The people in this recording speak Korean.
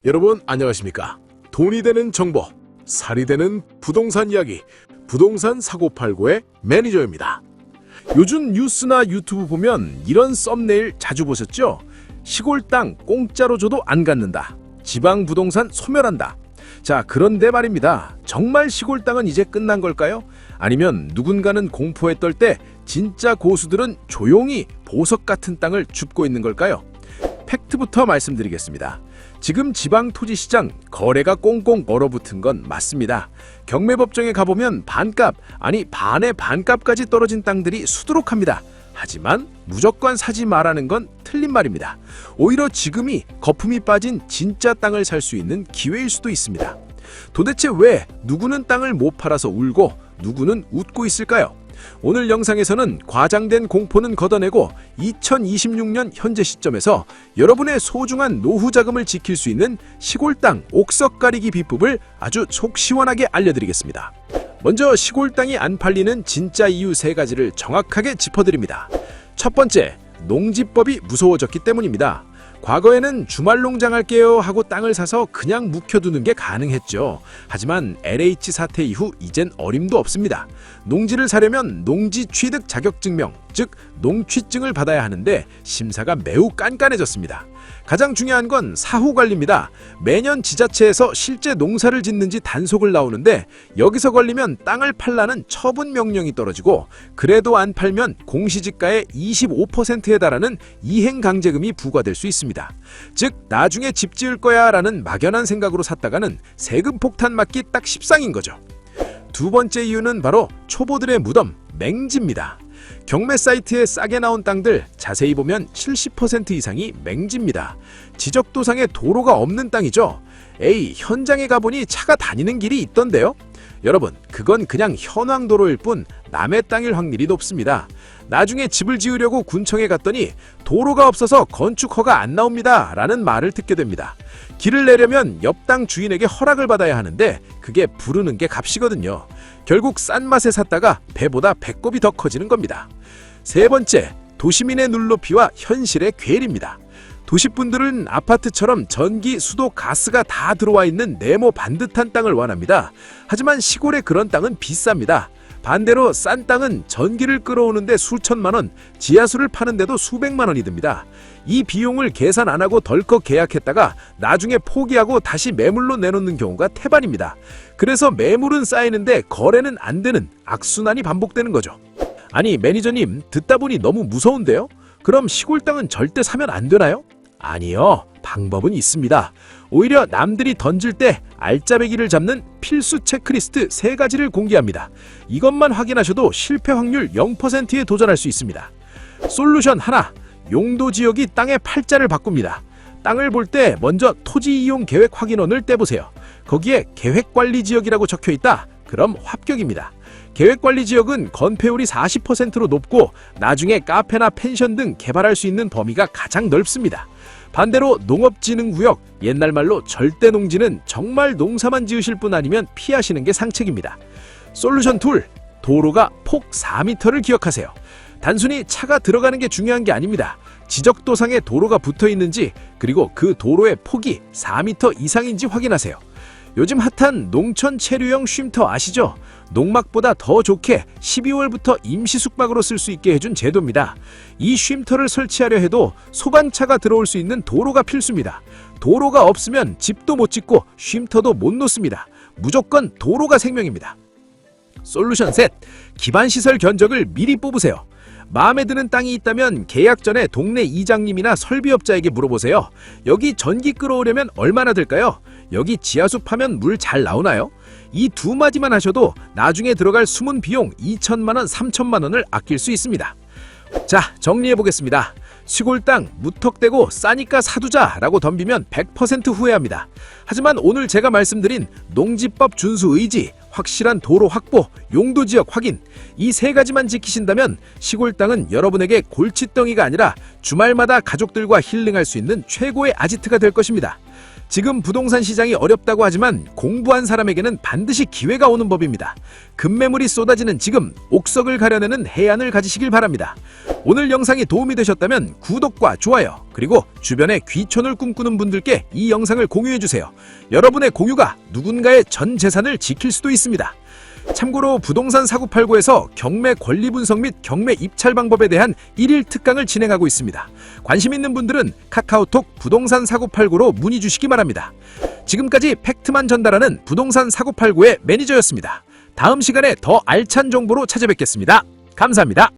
여러분 안녕하십니까? 돈이 되는 정보, 살이 되는 부동산 이야기, 부동산 사고팔고의 매니저입니다. 요즘 뉴스나 유튜브 보면 이런 썸네일 자주 보셨죠? 시골 땅 공짜로 줘도 안 갖는다. 지방 부동산 소멸한다. 자, 그런데 말입니다. 정말 시골 땅은 이제 끝난 걸까요? 아니면 누군가는 공포에 떨 때 진짜 고수들은 조용히 보석 같은 땅을 줍고 있는 걸까요? 팩트부터 말씀드리겠습니다. 지금 지방 토지 시장 거래가 꽁꽁 얼어붙은 건 맞습니다. 경매법정에 가보면 반값, 아니 반의 반값까지 떨어진 땅들이 수두룩합니다. 하지만 무조건 사지 말라는 건 틀린 말입니다. 오히려 지금이 거품이 빠진 진짜 땅을 살 수 있는 기회일 수도 있습니다. 도대체 왜 누구는 땅을 못 팔아서 울고 누구는 웃고 있을까요? 오늘 영상에서는 과장된 공포는 걷어내고 2026년 현재 시점에서 여러분의 소중한 노후 자금을 지킬 수 있는 시골 땅 옥석 가리기 비법을 아주 속 시원하게 알려드리겠습니다. 먼저 시골 땅이 안 팔리는 진짜 이유 3가지를 정확하게 짚어드립니다. 첫 번째, 농지법이 무서워졌기 때문입니다. 과거에는 주말 농장할게요 하고 땅을 사서 그냥 묵혀두는 게 가능했죠. 하지만 LH 사태 이후 이젠 어림도 없습니다. 농지를 사려면 농지 취득 자격증명, 즉 농취증을 받아야 하는데 심사가 매우 깐깐해졌습니다. 가장 중요한 건 사후 관리입니다. 매년 지자체에서 실제 농사를 짓는지 단속을 나오는데 여기서 걸리면 땅을 팔라는 처분 명령이 떨어지고 그래도 안 팔면 공시지가의 25%에 달하는 이행강제금이 부과될 수 있습니다. 즉 나중에 집 지을 거야 라는 막연한 생각으로 샀다가는 세금 폭탄 맞기 딱 십상인 거죠. 두 번째 이유는 바로 초보들의 무덤, 맹지입니다. 경매 사이트에 싸게 나온 땅들 자세히 보면 70% 이상이 맹지입니다. 지적도상에 도로가 없는 땅이죠. 에이, 현장에 가보니 차가 다니는 길이 있던데요? 여러분, 그건 그냥 현황도로일 뿐 남의 땅일 확률이 높습니다. 나중에 집을 지으려고 군청에 갔더니 도로가 없어서 건축허가 안 나옵니다 라는 말을 듣게 됩니다. 길을 내려면 옆 땅 주인에게 허락을 받아야 하는데 그게 부르는 게 값이거든요. 결국 싼 맛에 샀다가 배보다 배꼽이 더 커지는 겁니다. 세 번째, 도시민의 눈높이와 현실의 괴리입니다. 도시분들은 아파트처럼 전기, 수도, 가스가 다 들어와 있는 네모 반듯한 땅을 원합니다. 하지만 시골의 그런 땅은 비쌉니다. 반대로 싼 땅은 전기를 끌어오는데 수천만 원, 지하수를 파는데도 수백만 원이 듭니다. 이 비용을 계산 안 하고 덜컥 계약했다가 나중에 포기하고 다시 매물로 내놓는 경우가 태반입니다. 그래서 매물은 쌓이는데 거래는 안 되는 악순환이 반복되는 거죠. 아니 매니저님, 듣다 보니 너무 무서운데요? 그럼 시골 땅은 절대 사면 안 되나요? 아니요, 방법은 있습니다. 오히려 남들이 던질 때 알짜배기를 잡는 필수 체크리스트 3가지를 공개합니다. 이것만 확인하셔도 실패 확률 0%에 도전할 수 있습니다. 솔루션 하나, 용도 지역이 땅의 팔자를 바꿉니다. 땅을 볼 때 먼저 토지 이용 계획 확인원을 떼보세요. 거기에 계획관리지역이라고 적혀있다? 그럼 합격입니다. 계획관리지역은 건폐율이 40%로 높고 나중에 카페나 펜션 등 개발할 수 있는 범위가 가장 넓습니다. 반대로 농업진흥구역, 옛날 말로 절대농지는 정말 농사만 지으실 분 아니면 피하시는 게 상책입니다. 솔루션 둘, 도로가 폭 4m를 기억하세요. 단순히 차가 들어가는 게 중요한 게 아닙니다. 지적도상에 도로가 붙어 있는지 그리고 그 도로의 폭이 4m 이상인지 확인하세요. 요즘 핫한 농촌 체류형 쉼터 아시죠? 농막보다 더 좋게 12월부터 임시 숙박으로 쓸 수 있게 해준 제도입니다. 이 쉼터를 설치하려 해도 소방차가 들어올 수 있는 도로가 필수입니다. 도로가 없으면 집도 못 짓고 쉼터도 못 놓습니다. 무조건 도로가 생명입니다. 솔루션 셋, 기반시설 견적을 미리 뽑으세요. 마음에 드는 땅이 있다면 계약 전에 동네 이장님이나 설비업자에게 물어보세요. 여기 전기 끌어오려면 얼마나 들까요? 여기 지하수 파면 물 잘 나오나요? 이 2마디만 하셔도 나중에 들어갈 숨은 비용 2천만 원, 3천만 원을 아낄 수 있습니다. 자, 정리해보겠습니다. 시골 땅 무턱대고 싸니까 사두자 라고 덤비면 100% 후회합니다. 하지만 오늘 제가 말씀드린 농지법 준수 의지, 확실한 도로 확보, 용도지역 확인, 이 3가지만 지키신다면 시골 땅은 여러분에게 골칫덩이가 아니라 주말마다 가족들과 힐링할 수 있는 최고의 아지트가 될 것입니다. 지금 부동산 시장이 어렵다고 하지만 공부한 사람에게는 반드시 기회가 오는 법입니다. 급매물이 쏟아지는 지금 옥석을 가려내는 해안을 가지시길 바랍니다. 오늘 영상이 도움이 되셨다면 구독과 좋아요, 그리고 주변에 귀촌을 꿈꾸는 분들께 이 영상을 공유해주세요. 여러분의 공유가 누군가의 전 재산을 지킬 수도 있습니다. 참고로 부동산 사고팔고에서 경매 권리 분석 및 경매 입찰 방법에 대한 1일 특강을 진행하고 있습니다. 관심 있는 분들은 카카오톡 부동산 사고팔고로 문의 주시기 바랍니다. 지금까지 팩트만 전달하는 부동산 사고팔고의 매니저였습니다. 다음 시간에 더 알찬 정보로 찾아뵙겠습니다. 감사합니다.